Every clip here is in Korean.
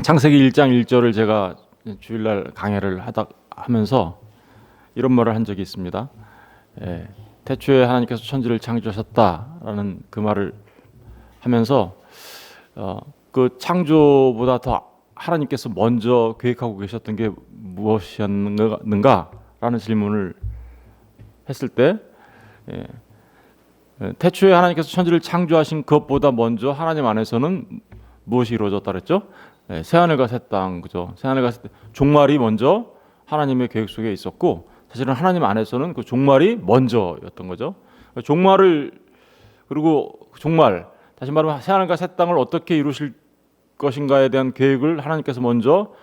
창세기 1장 1절을 제가 주일날 강해를 하면서 이런 말을 한 적이 있습니다. 태초에 하나님께서 천지를 창조하셨다라는 그 말을 하면서 그 창조보다 더 하나님께서 먼저 계획하고 계셨던 게 무엇이었는가라는 질문을 했을 때 태초에 하나님께서 천지를 창조하신 것보다 먼저 하나님 안에서는 무엇이 이루어졌다 그랬죠? 새하늘과 새 땅, 그죠? 새하늘과 새 땅, 종말이 먼저 하나님의 계획 속에 있었고 사실은 하나님 안에서는 그 종말이 먼저였던 거죠. 종말을 그리고 종말 다시 말하면 새하늘과 새 땅을 어떻게 이루실 것인가에 대한 계획을 하나님께서 먼저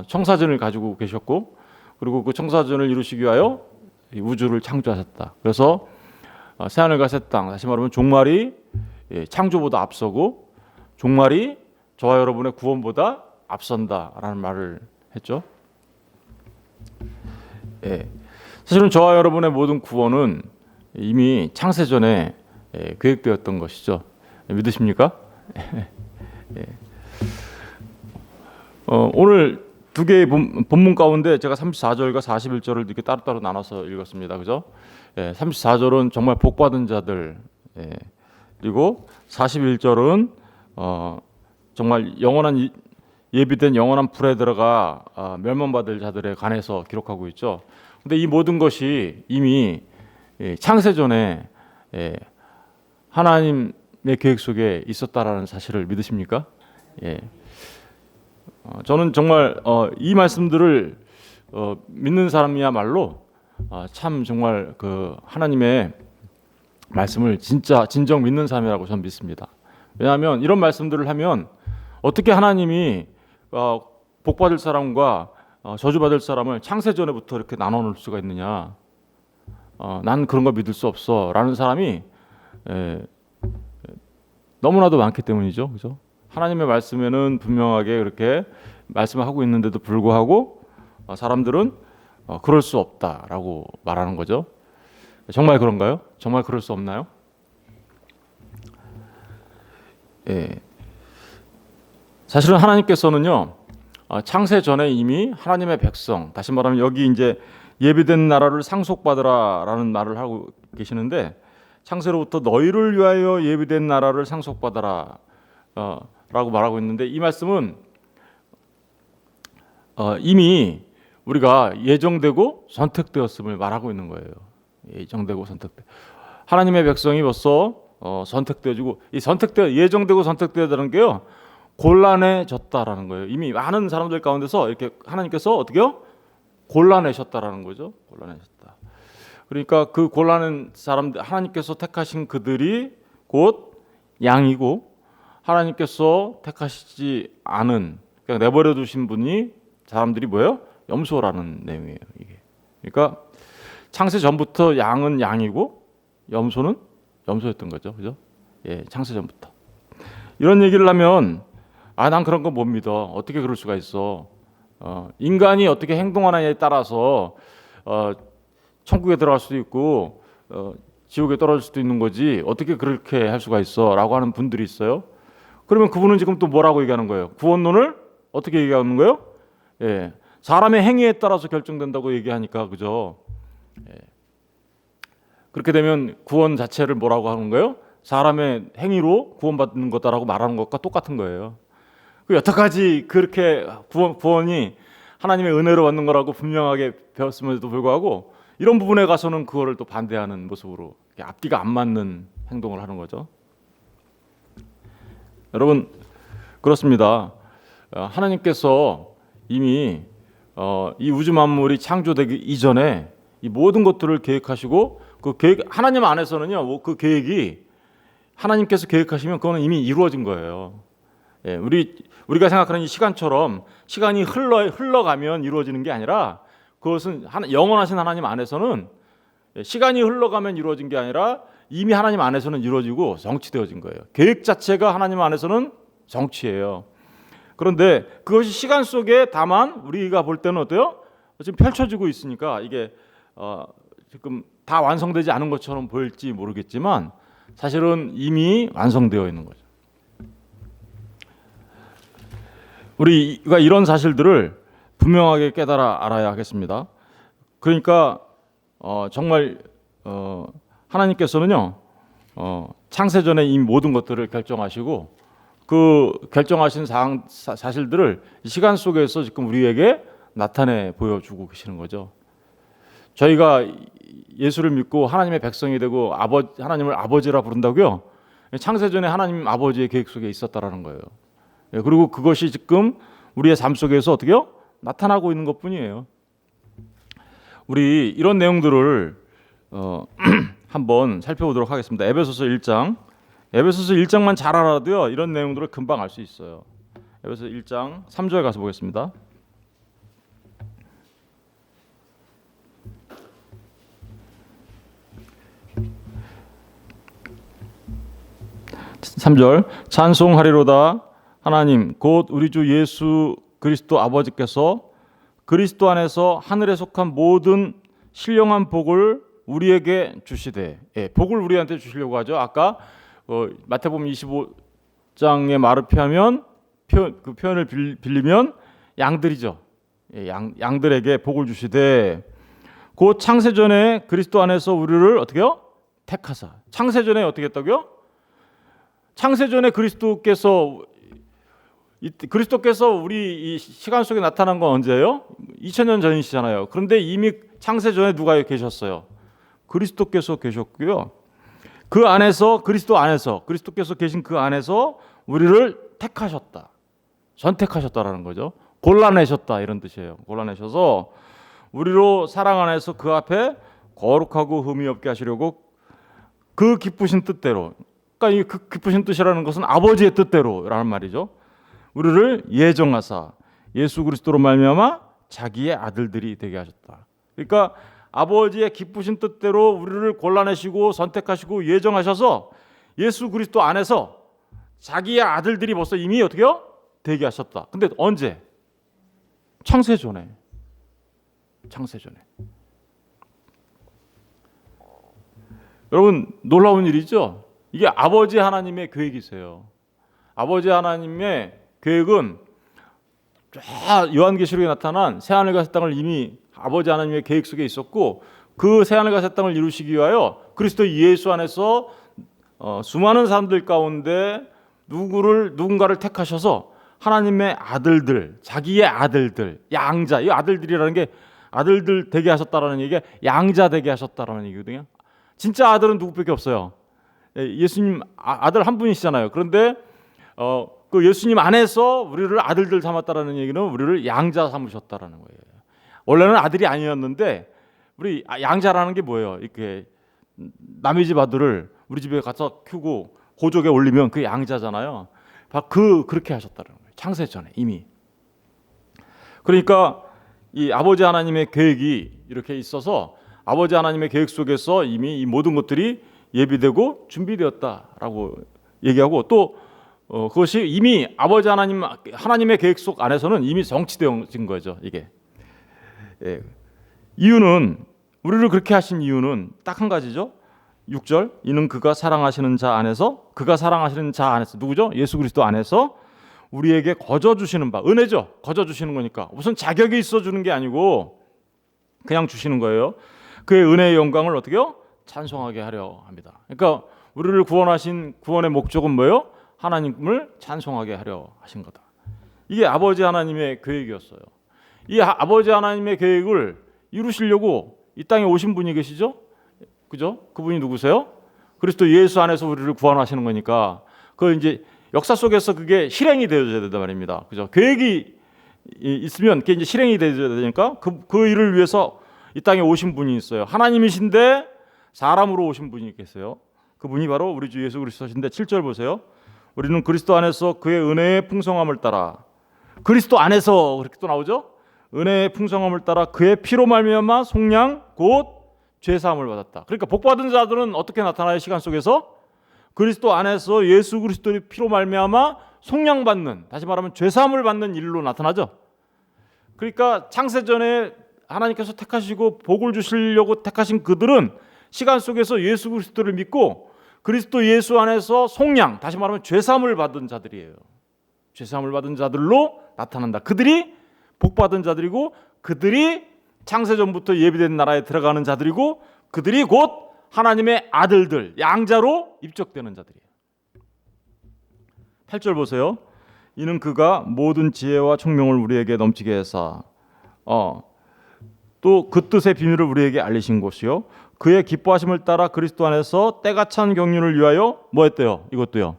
청사전을 가지고 계셨고 그리고 그 청사전을 이루시기 위하여 이 우주를 창조하셨다. 그래서 새하늘과 새 땅 다시 말하면 종말이 창조보다 앞서고 종말이 저와 여러분의 구원보다 앞선다라는 말을 했죠. 사실은 저와 여러분의 모든 구원은 이미 창세 전에 계획되었던 것이죠. 믿으십니까? 오늘 두 개의 본문 가운데 제가 34절과 41절을 이렇게 따로따로 나눠서 읽었습니다. 그죠? 34절은 정말 복받은 자들, 그리고 41절은 정말 영원한 예비된 영원한 불에 들어가 멸망받을 자들에 관해서 기록하고 있죠. 근데 이 모든 것이 이미 창세 전에 하나님의 계획 속에 있었다라는 사실을 믿으십니까? 저는 정말 이 말씀들을 믿는 사람이야말로 참 정말 그 하나님의 말씀을 진정 믿는 사람이라고 저는 믿습니다. 왜냐하면 이런 말씀들을 하면 어떻게 하나님이 복받을 사람과 저주받을 사람을 창세 전에부터 이렇게 나눠 놓을 수가 있느냐? 난 그런 거 믿을 수 없어 라는 사람이 너무나도 많기 때문이죠. 그죠? 하나님의 말씀에는 분명하게 그렇게 말씀을 하고 있는데도 불구하고 사람들은 그럴 수 없다라고 말하는 거죠. 정말 그런가요? 정말 그럴 수 없나요? 사실은 하나님께서는요 창세 전에 이미 하나님의 백성, 다시 말하면 여기 이제 예비된 나라를 상속받으라라는 말을 하고 계시는데 창세로부터 너희를 위하여 예비된 나라를 상속받아라 라고 말하고 있는데 이 말씀은 이미 우리가 예정되고 선택되었음을 말하고 있는 거예요. 예정되고 선택돼. 하나님의 백성이 벌써 선택되어지고 이 예정되고 선택되어지는 게요 곤란해졌다라는 거예요. 이미 많은 사람들 가운데서 이렇게 하나님께서 어떻게요? 곤란해셨다라는 거죠. 곤란해졌다. 그러니까 그 곤란한 사람들 하나님께서 택하신 그들이 곧 양이고 하나님께서 택하시지 않은 그냥 내버려 두신 분이 사람들이 뭐예요? 염소라는 내용이에요. 이게. 그러니까 창세 전부터 양은 양이고 염소는 염소였던 거죠. 그죠? 창세 전부터. 이런 얘기를 하면 난 그런 거 못 믿어. 어떻게 그럴 수가 있어? 인간이 어떻게 행동하느냐에 따라서 천국에 들어갈 수도 있고 지옥에 떨어질 수도 있는 거지. 어떻게 그렇게 할 수가 있어?라고 하는 분들이 있어요. 그러면 그분은 지금 또 뭐라고 얘기하는 거예요? 구원론을 어떻게 얘기하는 거예요? 사람의 행위에 따라서 결정된다고 얘기하니까 그죠? 그렇게 되면 구원 자체를 뭐라고 하는 거예요? 사람의 행위로 구원받는 거다라고 말하는 것과 똑같은 거예요. 여태까지 그렇게 구원이 하나님의 은혜로 받는 거라고 분명하게 배웠음에도 불구하고 이런 부분에 가서는 그거를 또 반대하는 모습으로 앞뒤가 안 맞는 행동을 하는 거죠. 여러분 그렇습니다. 하나님께서 이미 이 우주 만물이 창조되기 이전에 이 모든 것들을 계획하시고 그 계획 하나님 안에서는요 그 계획이 하나님께서 계획하시면 그거는 이미 이루어진 거예요. 우리가 생각하는 이 시간처럼 시간이 흘러가면 이루어지는 게 아니라 그것은 영원하신 하나님 안에서는 시간이 흘러가면 이루어진 게 아니라 이미 하나님 안에서는 이루어지고 성취되어진 거예요. 계획 자체가 하나님 안에서는 성취예요. 그런데 그것이 시간 속에 다만 우리가 볼 때는 어때요? 지금 펼쳐지고 있으니까 이게 지금 다 완성되지 않은 것처럼 보일지 모르겠지만 사실은 이미 완성되어 있는 거죠. 우리가 이런 사실들을 분명하게 깨달아 알아야 하겠습니다. 그러니까 정말 하나님께서는요 창세전에 이 모든 것들을 결정하시고 그 결정하신 사실들을 시간 속에서 지금 우리에게 나타내 보여주고 계시는 거죠. 저희가 예수를 믿고 하나님의 백성이 되고 하나님을 아버지라 부른다고요. 창세전에 하나님 아버지의 계획 속에 있었다라는 거예요. 그리고 그것이 지금 우리의 삶 속에서 어떻게요? 나타나고 있는 것뿐이에요. 우리 이런 내용들을 한번 살펴보도록 하겠습니다. 에베소서 1장. 에베소서 1장만 잘 알아도요. 이런 내용들을 금방 알 수 있어요. 에베소서 1장 3절 가서 보겠습니다. 3절 찬송하리로다 하나님 곧 우리 주 예수 그리스도 아버지께서 그리스도 안에서 하늘에 속한 모든 신령한 복을 우리에게 주시되 복을 우리한테 주시려고 하죠. 아까 마태복음 25장의 말을 피하면 그 표현을 빌리면 양들이죠. 양들에게 복을 주시되 곧 창세전에 그리스도 안에서 우리를 어떻게요? 택하사. 창세전에 어떻게 했다고요? 창세전에 그리스도께서 우리 이 시간 속에 나타난 건 언제예요? 2000년 전이시잖아요. 그런데 이미 창세전에 누가 계셨어요? 그리스도께서 계셨고요. 그 안에서 그리스도께서 계신 그 안에서 우리를 택하셨다. 선택하셨다라는 거죠. 골라내셨다 이런 뜻이에요. 골라내셔서 우리로 사랑 안에서 그 앞에 거룩하고 흠이 없게 하시려고 그 기쁘신 뜻대로, 그러니까 이 그 기쁘신 뜻이라는 것은 아버지의 뜻대로라는 말이죠. 우리를 예정하사 예수 그리스도로 말미암아 자기의 아들들이 되게 하셨다. 그러니까 아버지의 기쁘신 뜻대로 우리를 골라내시고 선택하시고 예정하셔서 예수 그리스도 안에서 자기의 아들들이 벌써 이미 어떻게요? 되게 하셨다. 근데 언제? 창세전에. 여러분 놀라운 일이죠. 이게 아버지 하나님의 계획이세요. 아버지 하나님의 계획은 요한계시록에 나타난 새하늘과 새 땅을 이미 아버지 하나님의 계획 속에 있었고 그 새하늘과 새 땅을 이루시기 위하여 그리스도 예수 안에서 수많은 사람들 가운데 누군가를 택하셔서 하나님의 아들들, 자기의 아들들, 양자. 이 아들들이라는 게 아들들 되게 하셨다라는 얘기가 양자 되게 하셨다라는 얘기거든요. 진짜 아들은 누구밖에 없어요. 예수님 아들 한 분이시잖아요. 그런데 그 예수님 안에서 우리를 아들들 삼았다라는 얘기는 우리를 양자 삼으셨다라는 거예요. 원래는 아들이 아니었는데 우리 양자라는 게 뭐예요? 이렇게 남의 집 아들을 우리 집에 가서 키우고 고족에 올리면 그 양자잖아요. 그렇게 하셨다는 거예요. 창세 전에 이미. 그러니까 이 아버지 하나님의 계획이 이렇게 있어서 아버지 하나님의 계획 속에서 이미 이 모든 것들이 예비되고 준비되었다라고 얘기하고 또 그것이 이미 아버지 하나님의 계획 속 안에서는 이미 성취되어진 거죠. 이게 이유는 우리를 그렇게 하신 이유는 딱 한 가지죠. 6절 이는 그가 사랑하시는 자 안에서 누구죠? 예수 그리스도 안에서 우리에게 거저 주시는 바 은혜죠. 거저 주시는 거니까 무슨 자격이 있어 주는 게 아니고 그냥 주시는 거예요. 그의 은혜의 영광을 어떻게요? 찬송하게 하려 합니다. 그러니까 우리를 구원하신 구원의 목적은 뭐예요? 하나님을 찬송하게 하려 하신 거다. 이게 아버지 하나님의 계획이었어요. 이 아버지 하나님의 계획을 이루시려고 이 땅에 오신 분이 계시죠? 그죠? 그분이 누구세요? 그리스도 예수 안에서 우리를 구원하시는 거니까 그 이제 역사 속에서 그게 실행이 되어져야 된단 말입니다. 그죠? 계획이 있으면 그게 이제 실행이 되어져야 되니까 그 일을 위해서 이 땅에 오신 분이 있어요. 하나님이신데 사람으로 오신 분이 계세요. 그분이 바로 우리 주 예수 그리스도신데 7절 보세요. 우리는 그리스도 안에서 그의 은혜의 풍성함을 따라 그리스도 안에서 그렇게 또 나오죠. 은혜의 풍성함을 따라 그의 피로 말미암아 속량 곧 죄사함을 받았다. 그러니까 복받은 자들은 어떻게 나타나요? 시간 속에서 그리스도 안에서 예수 그리스도의 피로 말미암아 속량받는, 다시 말하면 죄사함을 받는 일로 나타나죠. 그러니까 창세전에 하나님께서 택하시고 복을 주시려고 택하신 그들은 시간 속에서 예수 그리스도를 믿고 그리스도 예수 안에서 속량, 다시 말하면 죄사함을 받은 자들이에요. 죄사함을 받은 자들로 나타난다. 그들이 복받은 자들이고 그들이 창세전부터 예비된 나라에 들어가는 자들이고 그들이 곧 하나님의 아들들, 양자로 입적되는 자들이에요. 8절 보세요. 이는 그가 모든 지혜와 총명을 우리에게 넘치게 해서 또 그 뜻의 비밀을 우리에게 알리신 것이요 그의 기뻐하심을 따라 그리스도 안에서 때가 찬 경륜을 위하여 뭐 했대요? 이것도요.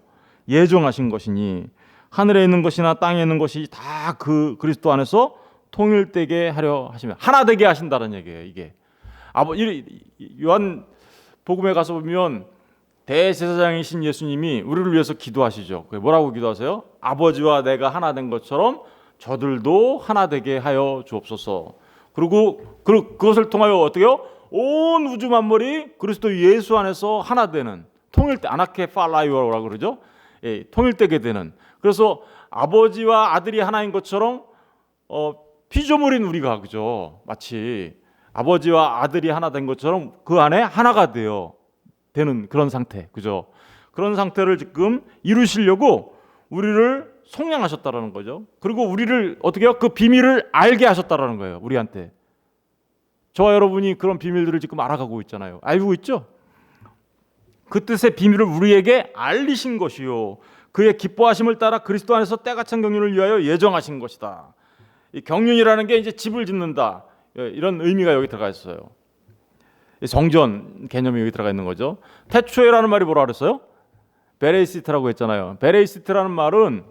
예정하신 것이니 하늘에 있는 것이나 땅에 있는 것이 다 그 그리스도 안에서 통일되게 하려 하시면 하나 되게 하신다는 얘기예요. 이게 요한 복음에 가서 보면 대제사장이신 예수님이 우리를 위해서 기도하시죠. 뭐라고 기도하세요? 아버지와 내가 하나 된 것처럼 저들도 하나 되게 하여 주옵소서. 그리고 그것을 통하여 어떻게요? 온 우주 만물이 그리스도 예수 안에서 하나 되는 통일돼 아나케 팔라이오라고 그러죠. 예, 통일되게 되는. 그래서 아버지와 아들이 하나인 것처럼 피조물인 우리가 그죠? 마치 아버지와 아들이 하나 된 것처럼 그 안에 하나가 되는 그런 상태, 그죠? 그런 상태를 지금 이루시려고 우리를 속량하셨다라는 거죠. 그리고 우리를 어떻게 해요? 그 비밀을 알게 하셨다라는 거예요. 우리한테. 저와 여러분이 그런 비밀들을 지금 알아가고 있잖아요. 알고 있죠? 그 뜻의 비밀을 우리에게 알리신 것이요 그의 기뻐하심을 따라 그리스도 안에서 때가 찬 경륜을 위하여 예정하신 것이다. 이 경륜이라는 게 이제 집을 짓는다. 이런 의미가 여기 들어가 있어요. 성전 개념이 여기 들어가 있는 거죠. 태초에라는 말이 뭐라 그랬어요? 베레이시트라고 했잖아요. 베레이시트라는 말은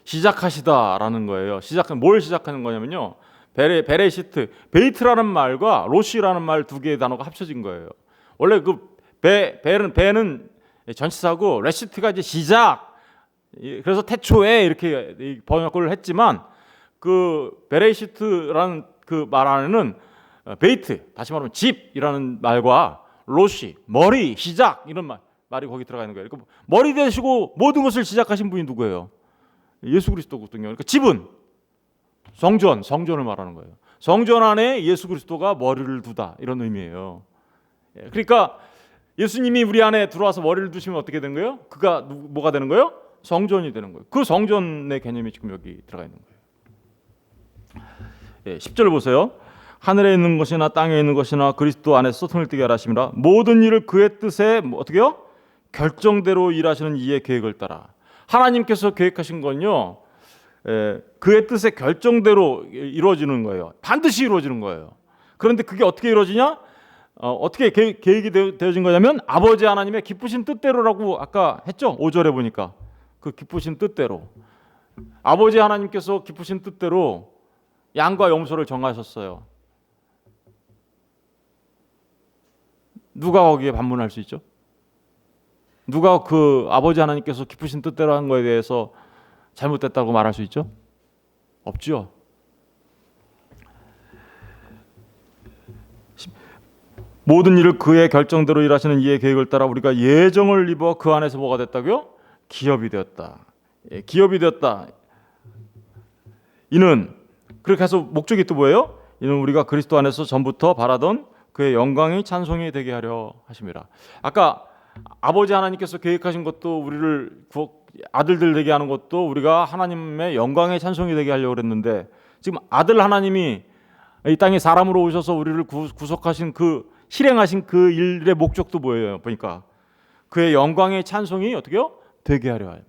시작하시다라는 거예요. 뭘 시작하는 거냐면요. 베레이시트, 베이트라는 말과 로시라는 말 두 개의 단어가 합쳐진 거예요. 원래 그 배는 전치사고 레시트가 이제 시작. 그래서 태초에 이렇게 번역을 했지만 그 베레이시트라는 그 말 안에는 베이트, 다시 말하면 집이라는 말과 로시, 머리, 시작 이런 말이 거기 들어가 있는 거예요. 그러니까 머리 되시고 모든 것을 시작하신 분이 누구예요? 예수 그리스도거든요. 그러니까 집은 성전을 말하는 거예요. 성전 안에 예수 그리스도가 머리를 두다 이런 의미예요. 그러니까 예수님이 우리 안에 들어와서 머리를 두시면 어떻게 되는 거예요? 그가 뭐가 되는 거예요? 성전이 되는 거예요. 그 성전의 개념이 지금 여기 들어가 있는 거예요. 10절 보세요. 하늘에 있는 것이나 땅에 있는 것이나 그리스도 안에서 통일되게 하심이라 모든 일을 그의 뜻에 어떻게요? 결정대로 일하시는 이의 계획을 따라. 하나님께서 계획하신 건요. 그의 뜻의 결정대로 이루어지는 거예요. 반드시 이루어지는 거예요. 그런데 그게 어떻게 이루어지냐? 어떻게 계획이 되어진 거냐면 아버지 하나님의 기쁘신 뜻대로라고 아까 했죠. 5절에 보니까 그 기쁘신 뜻대로 아버지 하나님께서 기쁘신 뜻대로 양과 염소를 정하셨어요. 누가 거기에 반문할 수 있죠? 누가 그 아버지 하나님께서 기쁘신 뜻대로 한 거에 대해서 잘못됐다고 말할 수 있죠? 없죠. 모든 일을 그의 결정대로 일하시는 이의 계획을 따라 우리가 예정을 입어 그 안에서 뭐가 됐다고요? 기업이 되었다. 기업이 되었다. 이는 그렇게 해서 목적이 또 뭐예요? 이는 우리가 그리스도 안에서 전부터 바라던 그의 영광이 찬송이 되게 하려 하심이라. 아까 아버지 하나님께서 계획하신 것도 우리를 아들들 되게 하는 것도 우리가 하나님의 영광의 찬송이 되게 하려고 그랬는데 지금 아들 하나님이 이 땅에 사람으로 오셔서 우리를 구속하신 실행하신 그 일의 목적도 뭐예요? 보니까 그의 영광의 찬송이 어떻게요? 되게 하려 해요.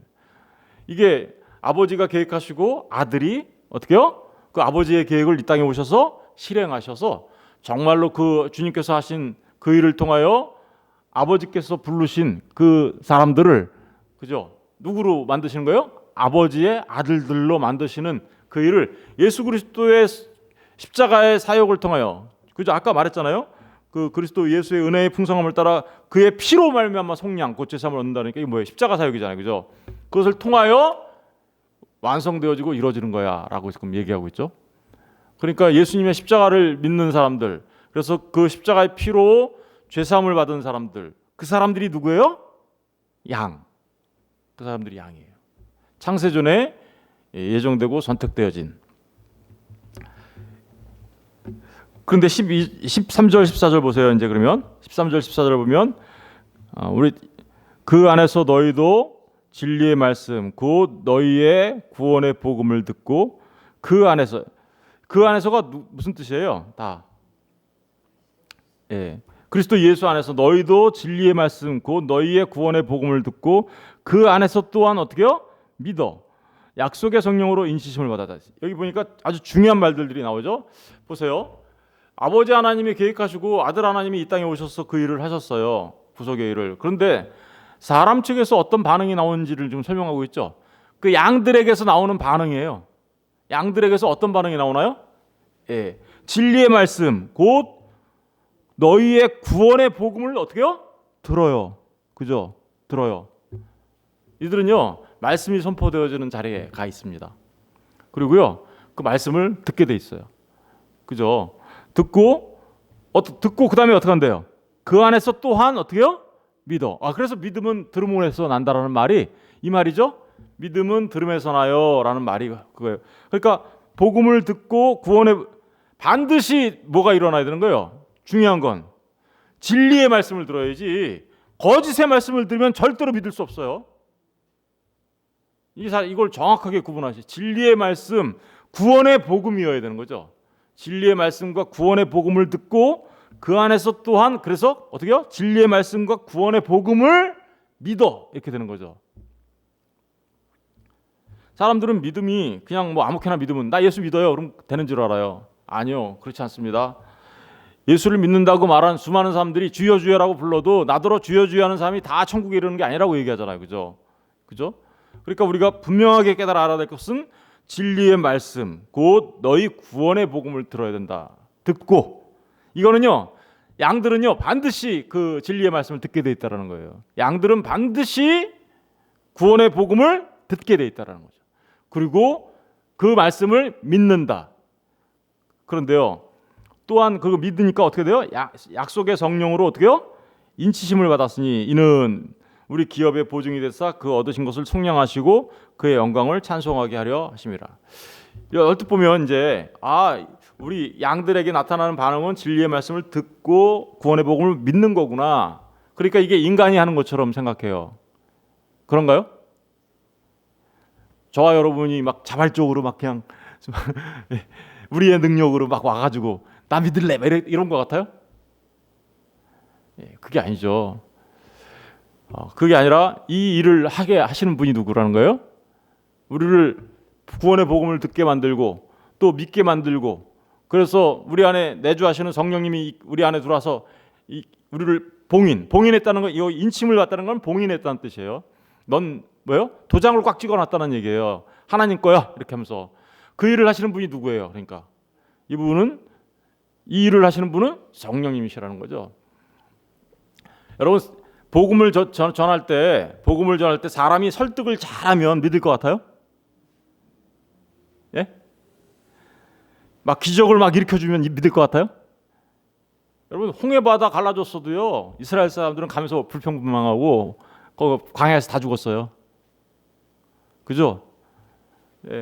이게 아버지가 계획하시고 아들이 어떻게요? 그 아버지의 계획을 이 땅에 오셔서 실행하셔서 정말로 그 주님께서 하신 그 일을 통하여 아버지께서 부르신 그 사람들을 그죠? 누구로 만드시는 거예요? 아버지의 아들들로 만드시는 그 일을 예수 그리스도의 십자가의 사역을 통하여 그죠? 아까 말했잖아요. 그 그리스도 예수의 은혜의 풍성함을 따라 그의 피로 말미암아 속량 곧 제사함을 얻는다니까 이게 뭐예요? 십자가 사역이잖아요. 그죠? 그것을 통하여 완성되어지고 이루어지는 거야라고 지금 얘기하고 있죠. 그러니까 예수님의 십자가를 믿는 사람들, 그래서 그 십자가의 피로 죄사함을 받은 사람들, 그 사람들이 누구예요? 양. 그 사람들이 양이에요. 창세전에 예정되고 선택되어진. 그런데 13절 14절 보세요. 이제 그러면 13절 14절을 보면 우리 그 안에서 너희도 진리의 말씀 곧 너희의 구원의 복음을 듣고 그 안에서가 무슨 뜻이에요? 다. 예. 그리스도 예수 안에서 너희도 진리의 말씀 곧 너희의 구원의 복음을 듣고 그 안에서 또한 어떻게요? 믿어. 약속의 성령으로 인치심을 받았다. 여기 보니까 아주 중요한 말들이 나오죠. 보세요. 아버지 하나님이 계획하시고 아들 하나님이 이 땅에 오셔서 그 일을 하셨어요. 구속의 일을. 그런데 사람 측에서 어떤 반응이 나오는지를 좀 설명하고 있죠. 그 양들에게서 나오는 반응이에요. 양들에게서 어떤 반응이 나오나요? 예. 진리의 말씀 곧 너희의 구원의 복음을 어떻게 해요? 들어요. 그죠? 들어요. 이들은요. 말씀이 선포되어지는 자리에 가 있습니다. 그리고요. 그 말씀을 듣게 돼 있어요. 그죠? 듣고 그다음에 어떻게 한대요? 그 안에서 또한 어떻게 해요? 믿어. 그래서 믿음은 들음에서 난다라는 말이 이 말이죠. 믿음은 들음에서 나요라는 말이 그거예요. 그러니까 복음을 듣고 반드시 뭐가 일어나야 되는 거예요? 중요한 건 진리의 말씀을 들어야지 거짓의 말씀을 들으면 절대로 믿을 수 없어요. 이걸 정확하게 구분하시. 진리의 말씀, 구원의 복음이어야 되는 거죠. 진리의 말씀과 구원의 복음을 듣고 그 안에서 또한 그래서 어떻게 해요? 진리의 말씀과 구원의 복음을 믿어. 이렇게 되는 거죠. 사람들은 믿음이 그냥 뭐 아무렇게나 믿으면 나 예수 믿어요. 그럼 되는 줄 알아요. 아니요. 그렇지 않습니다. 예수를 믿는다고 말한 수많은 사람들이 주여 주여라고 불러도 나더러 주여 주여 하는 사람이 다 천국에 이르는 게 아니라고 얘기하잖아요. 그죠? 그러니까 우리가 분명하게 깨달아 알아야 될 것은 진리의 말씀 곧 너희 구원의 복음을 들어야 된다. 듣고 이거는요. 양들은요. 반드시 그 진리의 말씀을 듣게 돼 있다라는 거예요. 양들은 반드시 구원의 복음을 듣게 돼 있다라는 거죠. 그리고 그 말씀을 믿는다. 그런데요. 또한 그거 믿으니까 어떻게 돼요? 약속의 성령으로 어떻게 해요? 인치심을 받았으니 이는 우리 기업의 보증이 됐사 그 얻으신 것을 속량하시고 그의 영광을 찬송하게 하려 하심이라. 얼뜻 보면 이제 우리 양들에게 나타나는 반응은 진리의 말씀을 듣고 구원의 복음을 믿는 거구나. 그러니까 이게 인간이 하는 것처럼 생각해요. 그런가요? 저와 여러분이 막 자발적으로 막 그냥 우리의 능력으로 막 와가지고 나 믿을래 이런 것 같아요? 그게 아니죠. 그게 아니라 이 일을 하게 하시는 분이 누구라는 거예요? 우리를 구원의 복음을 듣게 만들고 또 믿게 만들고 그래서 우리 안에 내주하시는 성령님이 우리 안에 들어와서 우리를 봉인했다는 거, 이거 인침을 받다는 건 봉인했다는 뜻이에요. 넌 뭐예요? 도장을 꽉 찍어놨다는 얘기예요. 하나님 거야 이렇게 하면서 그 일을 하시는 분이 누구예요? 그러니까 이 일을 하시는 분은 성령님이시라는 거죠. 여러분 복음을 전할 때 사람이 설득을 잘하면 믿을 것 같아요? 예? 막 기적을 막 일으켜주면 믿을 것 같아요? 여러분 홍해바다 갈라졌어도요 이스라엘 사람들은 가면서 불평불만하고 광야에서 다 죽었어요. 그죠?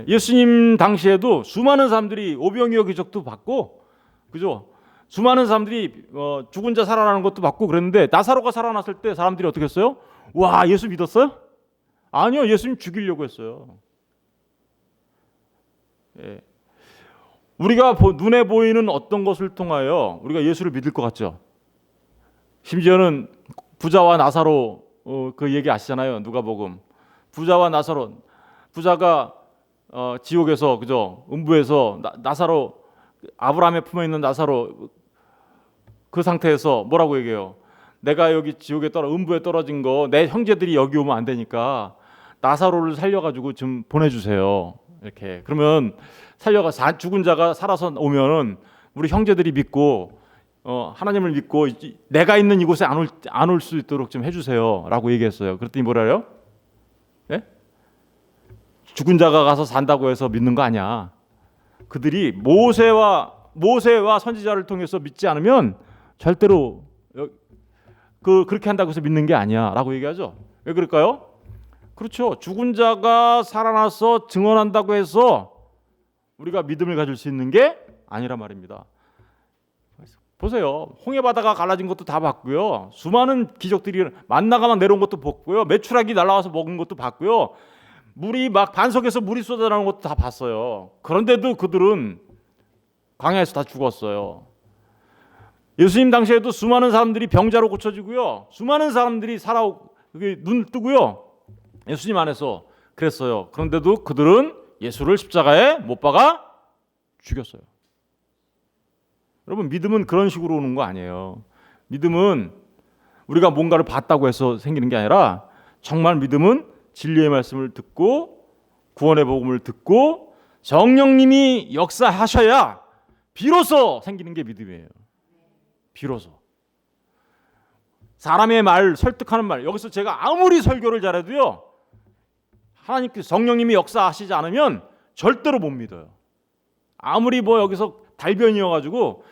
예수님 당시에도 수많은 사람들이 오병이어 기적도 받고 그죠? 수많은 사람들이 죽은 자 살아나는 것도 받고 그랬는데 나사로가 살아났을 때 사람들이 어떻게 했어요? 와, 예수 믿었어요? 아니요, 예수님 죽이려고 했어요. 우리가 눈에 보이는 어떤 것을 통하여 우리가 예수를 믿을 것 같죠? 심지어는 부자와 나사로 그 얘기 아시잖아요. 누가복음. 부자와 나사로. 부자가 지옥에서 그죠? 음부에서 나사로 아브라함의 품에 있는 나사로 그 상태에서 뭐라고 얘기해요? 내가 여기 지옥에 음부에 떨어진 거 내 형제들이 여기 오면 안 되니까 나사로를 살려가지고 좀 보내주세요. 이렇게 그러면 죽은 자가 살아서 오면은 우리 형제들이 믿고 하나님을 믿고 내가 있는 이곳에 안 올 수 있도록 좀 해주세요라고 얘기했어요. 그랬더니 뭐래요? 예? 죽은 자가 가서 산다고 해서 믿는 거 아니야. 그들이 모세와 선지자를 통해서 믿지 않으면 절대로 그렇게 한다고 해서 믿는 게 아니야라고 얘기하죠. 왜 그럴까요? 그렇죠. 죽은 자가 살아나서 증언한다고 해서 우리가 믿음을 가질 수 있는 게 아니란 말입니다. 보세요. 홍해 바다가 갈라진 것도 다 봤고요. 수많은 기적들이 만나가 막 내려온 것도 봤고요. 메추라기 날아와서 먹은 것도 봤고요. 물이 막 반석에서 물이 쏟아나오는 것도 다 봤어요. 그런데도 그들은 광야에서 다 죽었어요. 예수님 당시에도 수많은 사람들이 병자로 고쳐지고요. 수많은 사람들이 눈을 뜨고요. 예수님 안에서 그랬어요. 그런데도 그들은 예수를 십자가에 못 박아 죽였어요. 여러분, 믿음은 그런 식으로 오는 거 아니에요. 믿음은 우리가 뭔가를 봤다고 해서 생기는 게 아니라 정말 믿음은 진리의 말씀을 듣고 구원의 복음을 듣고 성령님이 역사하셔야 비로소 생기는 게 믿음이에요. 비로소. 사람의 말, 설득하는 말, 여기서 제가 아무리 설교를 잘해도요, 하나님께서 성령님이 역사하시지 않으면 절대로 못 믿어요. 아무리 여기서 달변이어가지고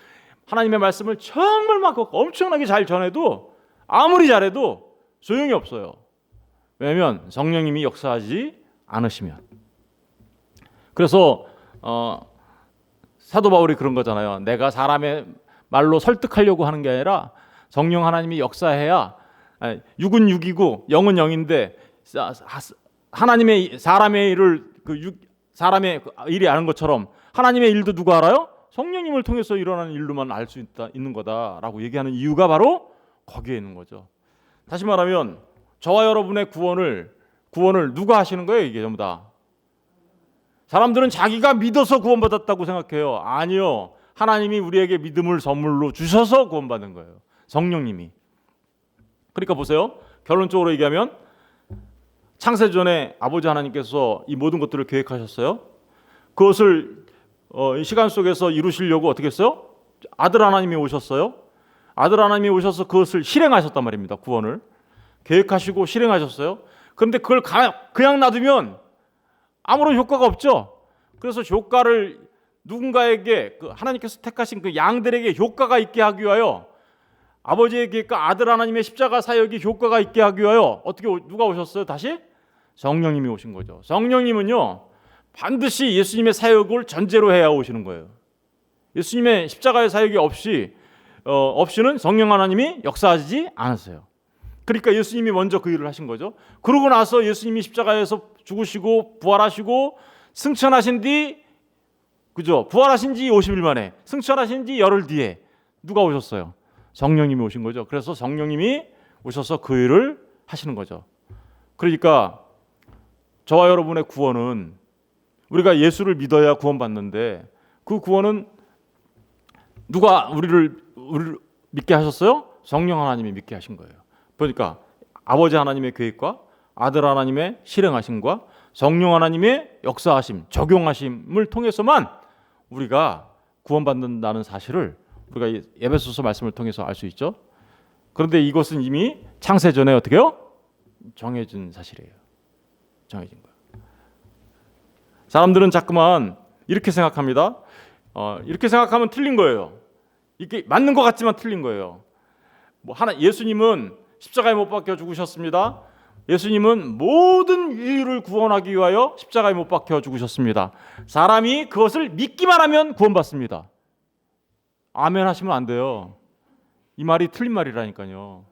하나님의 말씀을 정말 막 엄청나게 잘 전해도 아무리 잘해도 소용이 없어요. 왜냐하면 성령님이 역사하지 않으시면. 그래서 사도 바울이 그런 거잖아요. 내가 사람의 말로 설득하려고 하는 게 아니라 성령 하나님이 역사해야, 육은 육이고 영은 영인데 하나님의 사람의 일을 사람의 일이 아는 것처럼 하나님의 일도 누가 알아요? 성령님을 통해서 일어나는 일로만 알 수 있는 거다라고 얘기하는 이유가 바로 거기에 있는 거죠. 다시 말하면 저와 여러분의 구원을 누가 하시는 거예요? 이게 전부 다. 사람들은 자기가 믿어서 구원받았다고 생각해요. 아니요. 하나님이 우리에게 믿음을 선물로 주셔서 구원받는 거예요. 성령님이. 그러니까 보세요. 결론적으로 얘기하면 창세전에 아버지 하나님께서 이 모든 것들을 계획하셨어요. 그것을 이 시간 속에서 이루시려고 어떻게 했어요? 아들 하나님이 오셨어요. 아들 하나님이 오셔서 그것을 실행하셨단 말입니다. 구원을 계획하시고 실행하셨어요. 그런데 그걸 그냥 놔두면 아무런 효과가 없죠. 그래서 효과를 누군가에게 하나님께서 택하신 그 양들에게 효과가 있게 하기 위하여 아버지의 계획과 아들 하나님의 십자가 사역이 효과가 있게 하기 위하여 누가 오셨어요? 다시 성령님이 오신 거죠. 성령님은요 반드시 예수님의 사역을 전제로 해야 오시는 거예요. 예수님의 십자가의 사역이 없이는 성령 하나님이 역사하지 않았어요. 그러니까 예수님이 먼저 그 일을 하신 거죠. 그러고 나서 예수님이 십자가에서 죽으시고 부활하시고 승천하신 뒤, 그죠? 부활하신 지 50일 만에, 승천하신 지 열흘 뒤에 누가 오셨어요? 성령님이 오신 거죠. 그래서 성령님이 오셔서 그 일을 하시는 거죠. 그러니까 저와 여러분의 구원은 우리가 예수를 믿어야 구원받는데 그 구원은 누가 우리를 믿게 하셨어요? 성령 하나님이 믿게 하신 거예요. 그러니까 아버지 하나님의 계획과 아들 하나님의 실행하심과 성령 하나님의 역사하심, 적용하심을 통해서만 우리가 구원받는다는 사실을 우리가 에베소서 말씀을 통해서 알 수 있죠. 그런데 이것은 이미 창세전에 어떻게요? 정해진 사실이에요. 정해진 거예요. 사람들은 자꾸만 이렇게 생각합니다. 이렇게 생각하면 틀린 거예요. 이게 맞는 것 같지만 틀린 거예요. 예수님은 십자가에 못 박혀 죽으셨습니다. 예수님은 모든 인류를 구원하기 위하여 십자가에 못 박혀 죽으셨습니다. 사람이 그것을 믿기만 하면 구원받습니다. 아멘 하시면 안 돼요. 이 말이 틀린 말이라니까요.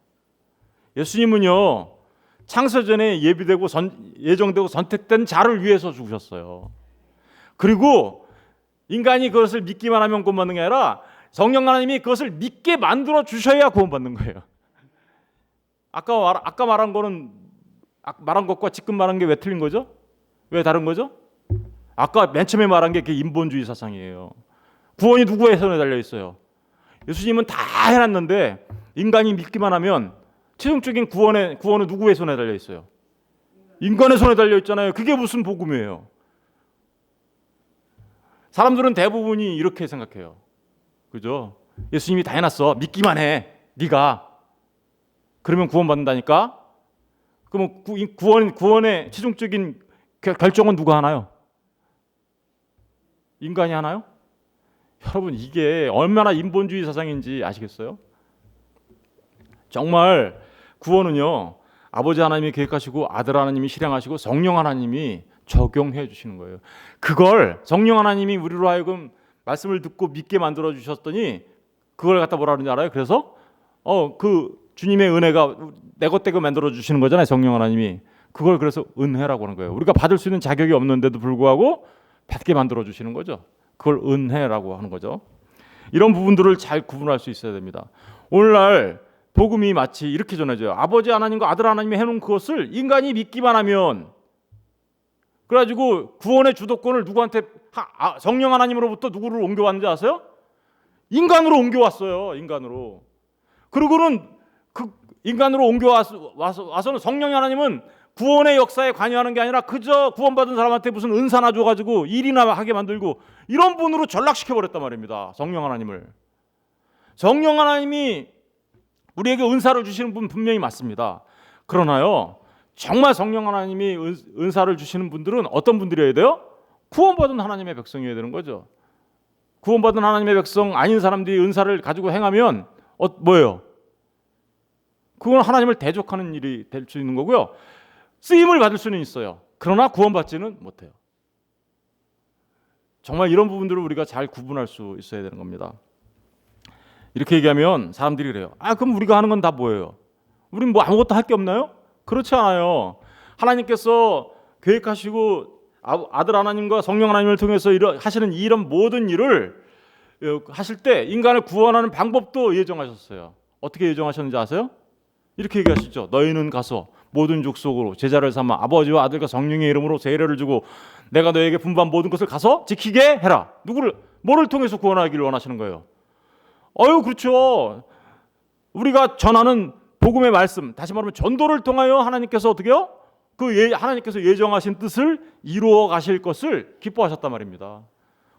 예수님은요 창세전에 예정되고 선택된 자를 위해서 죽으셨어요. 그리고 인간이 그것을 믿기만 하면 구원받는 게 아니라 성령 하나님이 그것을 믿게 만들어 주셔야 구원받는 거예요. 아까 말한 것과 지금 말한 게 왜 틀린 거죠? 왜 다른 거죠? 아까 맨 처음에 말한 게 인본주의 사상이에요. 구원이 누구의 손에 달려 있어요? 예수님은 다 해놨는데 인간이 믿기만 하면 최종적인 구원은 누구의 손에 달려 있어요? 인간의 손에 달려 있잖아요. 그게 무슨 복음이에요? 사람들은 대부분이 이렇게 생각해요. 그죠? 예수님이 다 해놨어. 믿기만 해. 네가. 그러면 구원받는다니까? 그러면 구원의 최종적인 결정은 누가 하나요? 인간이 하나요? 여러분 이게 얼마나 인본주의 사상인지 아시겠어요? 정말 구원은요 아버지 하나님이 계획하시고 아들 하나님이 실행하시고 성령 하나님이 적용해 주시는 거예요. 그걸 성령 하나님이 우리로 하여금 말씀을 듣고 믿게 만들어 주셨더니 그걸 갖다 뭐라 그러는지 알아요? 그래서 그 주님의 은혜가 내 것 되게 만들어 주시는 거잖아요. 성령 하나님이. 그걸 그래서 은혜라고 하는 거예요. 우리가 받을 수 있는 자격이 없는데도 불구하고 받게 만들어 주시는 거죠. 그걸 은혜라고 하는 거죠. 이런 부분들을 잘 구분할 수 있어야 됩니다. 오늘날 복음이 마치 이렇게 전해져요. 아버지 하나님과 아들 하나님이 해놓은 그것을 인간이 믿기만 하면, 그래가지고 구원의 주도권을 누구한테, 성령 하나님으로부터 누구를 옮겨왔는지 아세요? 인간으로 옮겨왔어요. 인간으로. 그리고는 그 인간으로 옮겨와서는 성령 하나님은 구원의 역사에 관여하는 게 아니라 그저 구원받은 사람한테 무슨 은사나 줘가지고 일이나 하게 만들고 이런 분으로 전락시켜버렸단 말입니다. 성령 하나님을. 성령 하나님이 우리에게 은사를 주시는 분 분명히 맞습니다. 그러나요, 정말 성령 하나님이 은사를 주시는 분들은 어떤 분들이어야 돼요? 구원받은 하나님의 백성이어야 되는 거죠. 구원받은 하나님의 백성 아닌 사람들이 은사를 가지고 행하면 뭐예요? 그건 하나님을 대적하는 일이 될 수 있는 거고요. 쓰임을 받을 수는 있어요. 그러나 구원받지는 못해요. 정말 이런 부분들을 우리가 잘 구분할 수 있어야 되는 겁니다. 이렇게 얘기하면 사람들이 그래요. 그럼 우리가 하는 건 다 뭐예요? 우린 뭐 아무것도 할 게 없나요? 그렇지 않아요. 하나님께서 계획하시고 아들 하나님과 성령 하나님을 통해서 하시는 이런 모든 일을 하실 때 인간을 구원하는 방법도 예정하셨어요. 어떻게 예정하셨는지 아세요? 이렇게 얘기하시죠. 너희는 가서 모든 족속으로 제자를 삼아 아버지와 아들과 성령의 이름으로 세례를 주고 내가 너에게 분부한 모든 것을 가서 지키게 해라. 뭐를 통해서 구원하기를 원하시는 거예요? 그렇죠. 우리가 전하는 복음의 말씀, 다시 말하면 전도를 통하여 하나님께서 어떻게요? 하나님께서 예정하신 뜻을 이루어 가실 것을 기뻐하셨단 말입니다.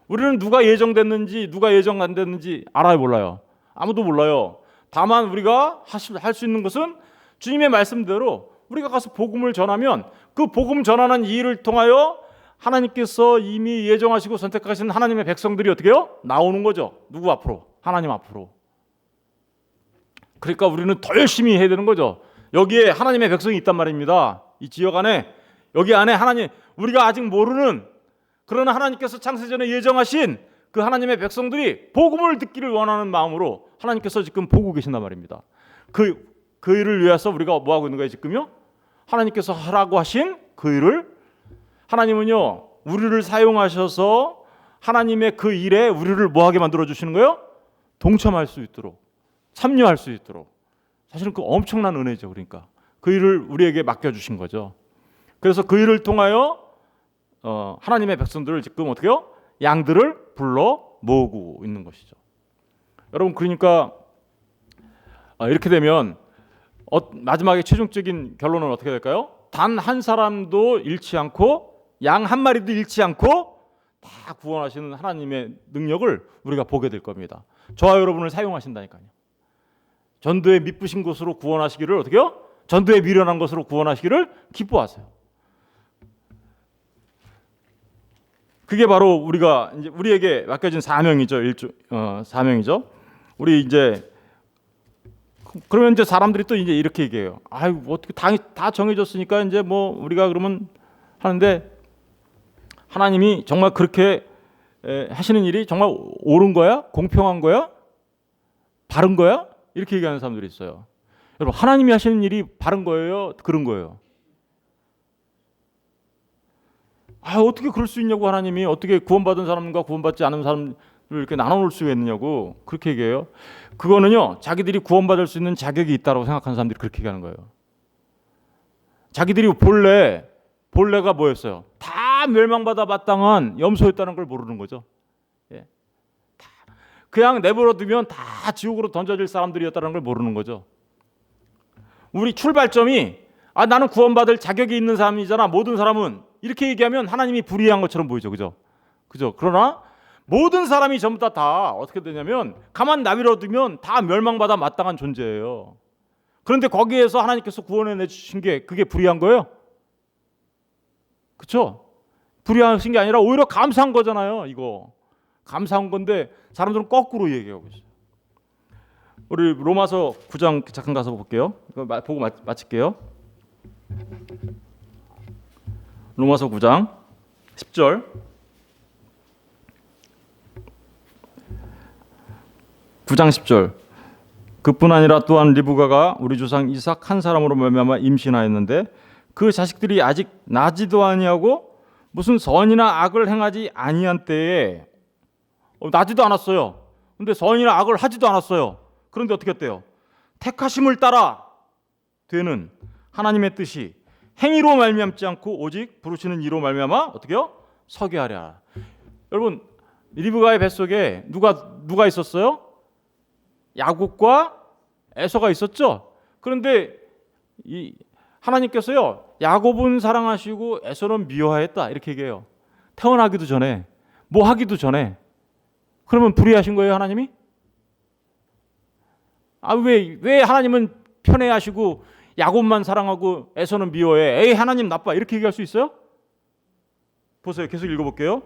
우리는 누가 예정됐는지 누가 예정 안 됐는지 알아요, 몰라요? 아무도 몰라요. 다만 우리가 할 수 있는 것은 주님의 말씀대로 우리가 가서 복음을 전하면 그 복음 전하는 이 일을 통하여 하나님께서 이미 예정하시고 선택하신 하나님의 백성들이 어떻게 해요? 나오는 거죠. 누구 앞으로? 하나님 앞으로. 그러니까 우리는 더 열심히 해야 되는 거죠. 여기에 하나님의 백성이 있단 말입니다. 이 지역 안에, 여기 안에 하나님, 우리가 아직 모르는, 그러나 하나님께서 창세전에 예정하신 그 하나님의 백성들이 복음을 듣기를 원하는 마음으로 하나님께서 지금 보고 계신단 말입니다. 그 일을 위해서 우리가 뭐 하고 있는 거예요, 지금요? 하나님께서 하라고 하신 그 일을, 하나님은요 우리를 사용하셔서 하나님의 그 일에 우리를 뭐 하게 만들어 주시는 거예요? 동참할 수 있도록, 참여할 수 있도록. 사실은 그 엄청난 은혜죠. 그러니까 그 일을 우리에게 맡겨주신 거죠. 그래서 그 일을 통하여 하나님의 백성들을 지금 어떻게 해요? 양들을 불러 모으고 있는 것이죠. 여러분, 그러니까 이렇게 되면 마지막에 최종적인 결론은 어떻게 될까요? 단 한 사람도 잃지 않고 양 한 마리도 잃지 않고 다 구원하시는 하나님의 능력을 우리가 보게 될 겁니다. 저와 여러분을 사용하신다니까요. 전도에 미쁘신 것으로 구원하시기를 어떻게 해요? 전도에 미련한 것으로 구원하시기를 기뻐하세요. 그게 바로 우리에게 맡겨진 사명이죠. 사명이죠. 우리 이제 그러면 이제 사람들이 또 이제 이렇게 얘기해요. 어떻게 다 정해졌으니까 이제 뭐 우리가 그러면 하는데, 하나님이 정말 그렇게 하시는 일이 정말 옳은 거야? 공평한 거야? 바른 거야? 이렇게 얘기하는 사람들이 있어요. 여러분, 하나님이 하시는 일이 바른 거예요? 그런 거예요? 어떻게 그럴 수 있냐고. 하나님이 어떻게 구원받은 사람과 구원받지 않은 사람을 이렇게 나눠놓을 수가 있느냐고 그렇게 얘기해요. 그거는요, 자기들이 구원받을 수 있는 자격이 있다고 생각하는 사람들이 그렇게 얘기하는 거예요. 자기들이 본래가 뭐였어요? 다 멸망받아 마땅한 염소였다는 걸 모르는 거죠. 예. 그냥 내버려 두면 다 지옥으로 던져질 사람들이었다는 걸 모르는 거죠. 우리 출발점이 나는 구원받을 자격이 있는 사람이잖아. 모든 사람은 이렇게 얘기하면 하나님이 불의한 것처럼 보이죠, 그죠? 그러나 모든 사람이 전부 다 어떻게 되냐면 가만 내버려 두면 다 멸망받아 마땅한 존재예요. 그런데 거기에서 하나님께서 구원해 주신 게 그게 불의한 거예요? 그렇죠? 불의하신 게 아니라 오히려 감사한 거잖아요. 이거 감사한 건데 사람들은 거꾸로 얘기하고 있어요. 우리 로마서 9장 잠깐 가서 볼게요. 이거 보고 마칠게요. 로마서 9장 10절. 9장 10절. 그뿐 아니라 또한 리브가가 우리 조상 이삭 한 사람으로 말미암아 임신하였는데 그 자식들이 아직 나지도 아니하고 무슨 선이나 악을 행하지 아니한 때에 나지도 않았어요. 근데 선이나 악을 하지도 않았어요. 그런데 어떻게 했대요? 택하심을 따라 되는 하나님의 뜻이 행위로 말미암지 않고 오직 부르시는 이로 말미암아 어떻게요? 서게 하랴. 여러분, 리브가의 뱃속에 누가 있었어요? 야곱과 에서가 있었죠. 그런데 이 하나님께서요, 야곱은 사랑하시고 에서는 미워하였다 이렇게 얘기해요. 태어나기도 전에, 뭐 하기도 전에. 그러면 불의하신 거예요, 하나님이? 왜 하나님은 편애하시고 야곱만 사랑하고 에서는 미워해? 에이, 하나님 나빠 이렇게 얘기할 수 있어요? 보세요, 계속 읽어볼게요.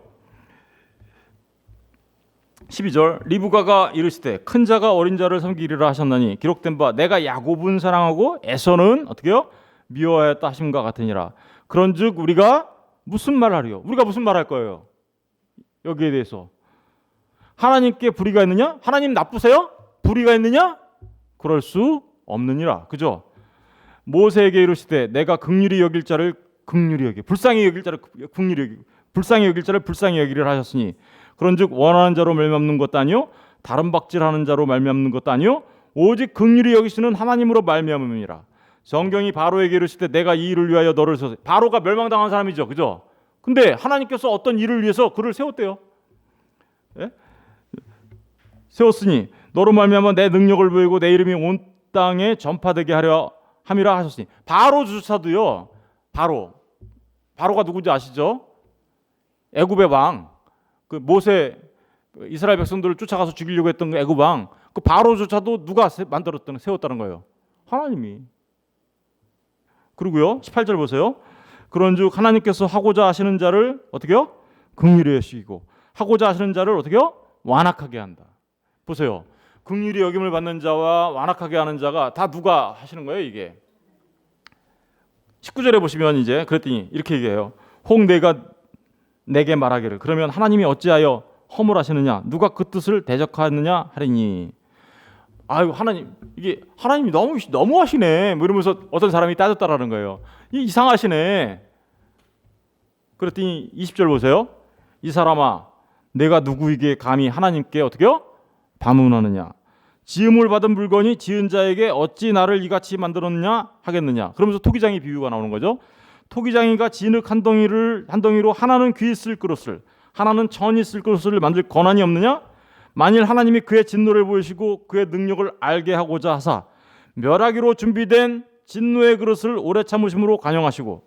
12절. 리브가가 이르시되 큰 자가 어린 자를 섬기리라 하셨나니 기록된 바 내가 야곱은 사랑하고 에서는 어떻게요? 미워하였다 하심과 같으니라. 그런즉 우리가 무슨 말하리요? 우리가 무슨 말할 거예요? 여기에 대해서 하나님께 불의가 있느냐? 하나님 나쁘세요? 불의가 있느냐? 그럴 수 없느니라. 그죠? 모세에게 이르시되 내가 긍휼히 여길 자를 긍휼히 여기, 불쌍히 여길 자를 긍휼히 여기, 불쌍히 여길 자를 불쌍히 여기리라 하셨으니 그런즉 원하는 자로 말미암는 것도 아니요 다른 박질하는 자로 말미암는 것도 아니요 오직 긍휼히 여기시는 하나님으로 말미암음이라. 성경이 바로에게 이르시되 내가 이 일을 위하여 너를 세웠. 바로가 멸망당한 사람이죠, 그죠? 근데 하나님께서 어떤 일을 위해서 그를 세웠대요. 예? 세웠으니 너로 말미암아 내 능력을 보이고 내 이름이 온 땅에 전파되게 하려 함이라 하셨으니. 바로조차도요. 바로가 누군지 아시죠? 애굽의 왕. 그 모세 이스라엘 백성들을 쫓아가서 죽이려고 했던 그 애굽 왕. 그 바로조차도 누가 세웠다는 거예요? 하나님이. 그리고요. 18절 보세요. 그런즉 하나님께서 하고자 하시는 자를 어떻게요? 긍휼히 여기시고 하고자 하시는 자를 어떻게요? 완악하게 한다. 보세요. 긍휼히 여김을 받는 자와 완악하게 하는 자가 다 누가 하시는 거예요, 이게? 19절에 보시면 이제 그랬더니 이렇게 얘기해요. 혹 내가 내게 말하기를 그러면 하나님이 어찌하여 허물하시느냐? 누가 그 뜻을 대적하느냐 하리니. 아유, 하나님, 이게 하나님이 너무 하시네. 뭐 이러면서 어떤 사람이 따졌다라는 거예요. 이상하시네. 그랬더니 20절 보세요. 이 사람아, 내가 누구에게 감히 하나님께 어떻게요? 반문하느냐? 지음을 받은 물건이 지은 자에게 어찌 나를 이같이 만들었느냐 하겠느냐? 그러면서 토기장이 비유가 나오는 거죠. 토기장이가 진흙 한 덩이로 하나는 귀 있을 그릇을 하나는 천 있을 그릇을 만들 권한이 없느냐? 만일 하나님이 그의 진노를 보이시고 그의 능력을 알게 하고자 하사 멸하기로 준비된 진노의 그릇을 오래 참으심으로 간영하시고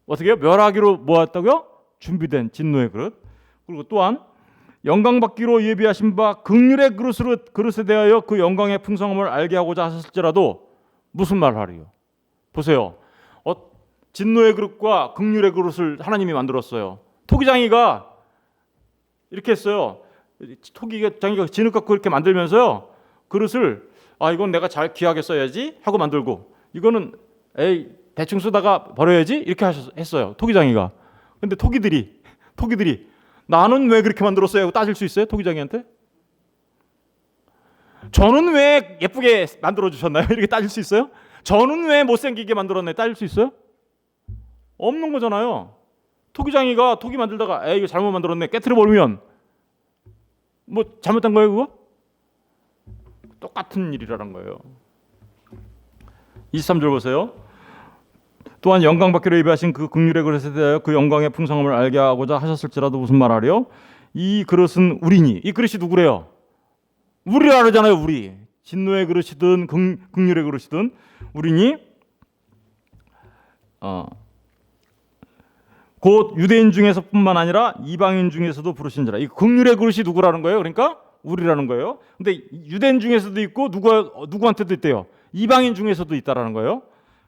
어떻게 해요? 멸하기로 모았다고요? 준비된 진노의 그릇. 그리고 또한 영광받기로 예비하신 바 긍휼의 그릇에 대하여 그 영광의 풍성함을 알게 하고자 하셨을지라도 무슨 말을 하리요? 보세요. 진노의 그릇과 긍휼의 그릇을 하나님이 만들었어요. 토기장이가 이렇게 했어요. 토기장이가 진흙 갖고 이렇게 만들면서요. 그릇을 이건 내가 잘 귀하게 써야지 하고 만들고 이거는 대충 쓰다가 버려야지 이렇게 했어요. 토기장이가. 근데 토기들이 나는 왜 그렇게 만들었어요? 하고 따질 수 있어요? 토기장이한테? 저는 왜 예쁘게 만들어 주셨나요? 이렇게 따질 수 있어요? 저는 왜 못생기게 만들었나요? 따질 수 있어요? 없는 거잖아요. 토기장이가 토기 만들다가 이거 잘못 만들었네 깨트려 버리면 뭐 잘못한 거예요, 그거? 똑같은 일이라는 거예요. 23절 보세요. 또한 영광 받기로 예비하신 그 긍휼의 그릇에 대하여 그 영광의 풍성함을 알게 하고자 하셨을지라도 무슨 말하려? 이 그릇은 우리니. 이 그릇이 누구래요? 우리라 그러잖아요. 우리. 진노의 그릇이든 긍휼의 그릇이든 우리니 곧 유대인 중에서뿐만 아니라 이방인 중에서도 부르신 자라. 이 긍휼의 그릇이 누구라는 거예요? 그러니까 우리라는 거예요. 근데 유대인 중에서도 있고 누구한테도 있대요. 이방인 중에서도 있다라는 거예요.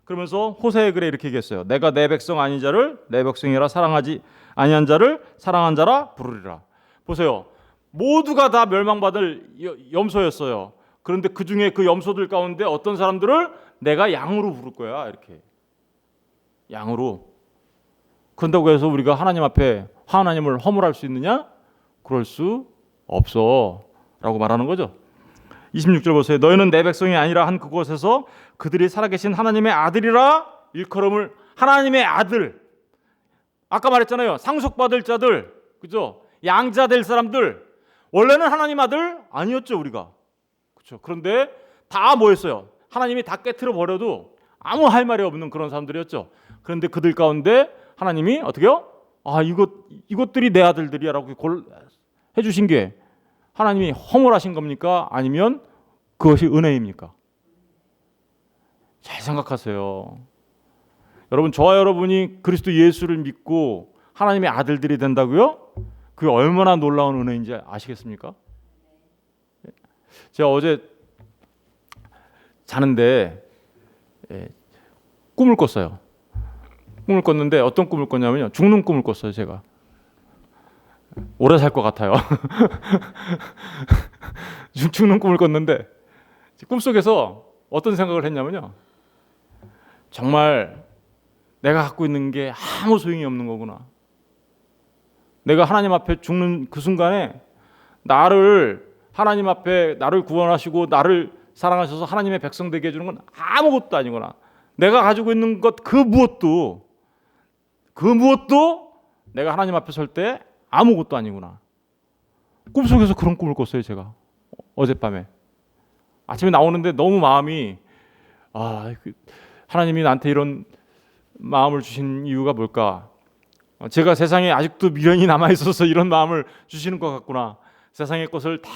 그러면서 호세의 글에 이렇게 얘기했어요. 내가 내 백성 아닌 자를 내 백성이라 사랑하지 아니한 자를 사랑한 자라 부르리라. 보세요. 모두가 다 멸망받을 염소였어요. 그런데 그 중에 그 염소들 가운데 어떤 사람들을 내가 양으로 부를 거야. 이렇게. 양으로. 그런다고 해서 우리가 하나님 앞에 하나님을 허물할 수 있느냐? 그럴 수 없어 라고 말하는 거죠. 26절 보세요. 너희는 내 백성이 아니라 한 그곳에서 그들이 살아계신 하나님의 아들이라 일컬음을. 하나님의 아들. 아까 말했잖아요. 상속받을 자들, 그죠? 양자 될 사람들. 원래는 하나님 아들 아니었죠, 우리가. 그렇죠. 그런데 다 뭐였어요? 하나님이 다 깨트려 버려도 아무 할 말이 없는 그런 사람들이었죠. 그런데 그들 가운데 하나님이 어떻게요? 이것들이 내 아들들이야라고 해주신 게 하나님이 허물하신 겁니까? 아니면 그것이 은혜입니까? 잘 생각하세요. 여러분, 저와 여러분이 그리스도 예수를 믿고 하나님의 아들들이 된다고요? 그게 얼마나 놀라운 은혜인지 아시겠습니까? 제가 어제 자는데 꿈을 꿨어요. 꿈을 꿨는데 어떤 꿈을 꿨냐면요. 죽는 꿈을 꿨어요, 제가. 오래 살 것 같아요. 죽는 꿈을 꿨는데 꿈속에서 어떤 생각을 했냐면요. 정말 내가 갖고 있는 게 아무 소용이 없는 거구나. 내가 하나님 앞에 죽는 그 순간에 하나님 앞에 나를 구원하시고 나를 사랑하셔서 하나님의 백성 되게 해주는 건 아무것도 아니구나. 내가 가지고 있는 것 그 무엇도 내가 하나님 앞에 설 때 아무것도 아니구나. 꿈속에서 그런 꿈을 꿨어요, 제가. 어젯밤에. 아침에 나오는데 너무 마음이 하나님이 나한테 이런 마음을 주신 이유가 뭘까? 제가 세상에 아직도 미련이 남아있어서 이런 마음을 주시는 것 같구나. 세상의 것을 다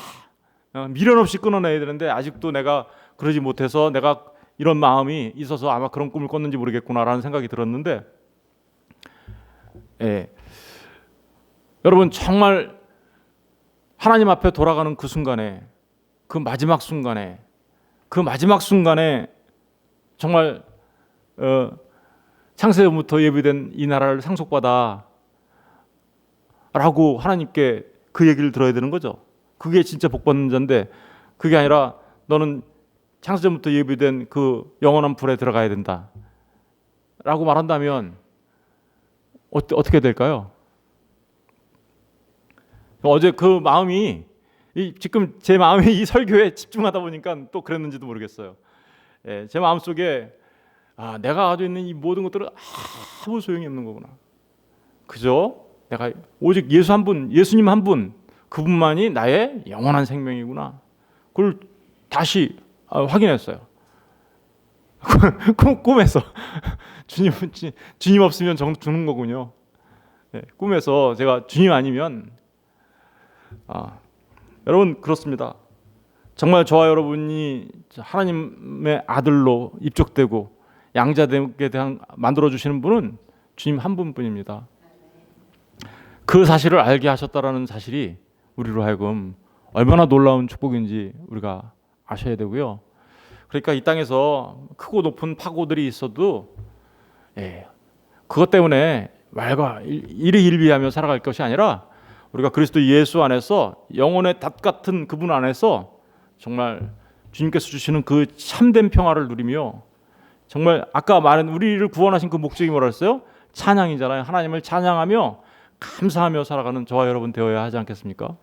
미련 없이 끊어내야 되는데 아직도 내가 그러지 못해서 내가 이런 마음이 있어서 아마 그런 꿈을 꿨는지 모르겠구나라는 생각이 들었는데, 여러분, 정말 하나님 앞에 돌아가는 그 순간에, 그 마지막 순간에 정말 창세부터 예비된 이 나라를 상속받아 라고 하나님께 그 얘기를 들어야 되는 거죠. 그게 진짜 복받는 자인데, 그게 아니라 너는 창세전부터 예비된 그 영원한 불에 들어가야 된다 라고 말한다면 어떻게 될까요? 어제 그 마음이 지금 제 마음이 이 설교에 집중하다 보니까 또 그랬는지도 모르겠어요. 제 마음속에 내가 가지고 있는 이 모든 것들은 아무 소용이 없는 거구나. 그저 내가 오직 예수님 한 분, 그분만이 나의 영원한 생명이구나. 그걸 다시 확인했어요. 꿈에서 주님 없으면 죽는 거군요. 꿈에서 제가 주님 아니면 여러분, 그렇습니다. 정말 저와 여러분이 하나님의 아들로 입적되고 양자되게 만들어 주시는 분은 주님 한 분뿐입니다. 그 사실을 알게 하셨다라는 사실이 우리로 하여금 얼마나 놀라운 축복인지 우리가 아셔야 되고요. 그러니까 이 땅에서 크고 높은 파고들이 있어도 그것 때문에 말과 일희일비하며 살아갈 것이 아니라 우리가 그리스도 예수 안에서 영혼의 닷 같은 그분 안에서 정말 주님께서 주시는 그 참된 평화를 누리며, 정말 아까 말한 우리를 구원하신 그 목적이 뭐라 했어요? 찬양이잖아요. 하나님을 찬양하며 감사하며 살아가는 저와 여러분 되어야 하지 않겠습니까?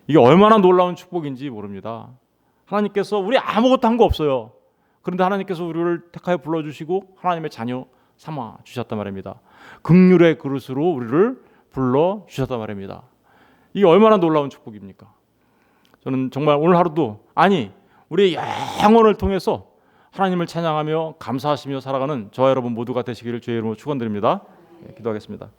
이게 얼마나 놀라운 축복인지 모릅니다. 하나님께서 우리 아무것도 한 거 없어요. 그런데 하나님께서 우리를 택하여 불러주시고 하나님의 자녀 삼아 주셨단 말입니다. 긍휼의 그릇으로 우리를 불러주셨단 말입니다. 이게 얼마나 놀라운 축복입니까? 저는 정말 오늘 하루도, 우리의 영혼을 통해서 하나님을 찬양하며 감사하시며 살아가는 저와 여러분 모두가 되시기를 주의 이름으로 축원드립니다. 기도하겠습니다.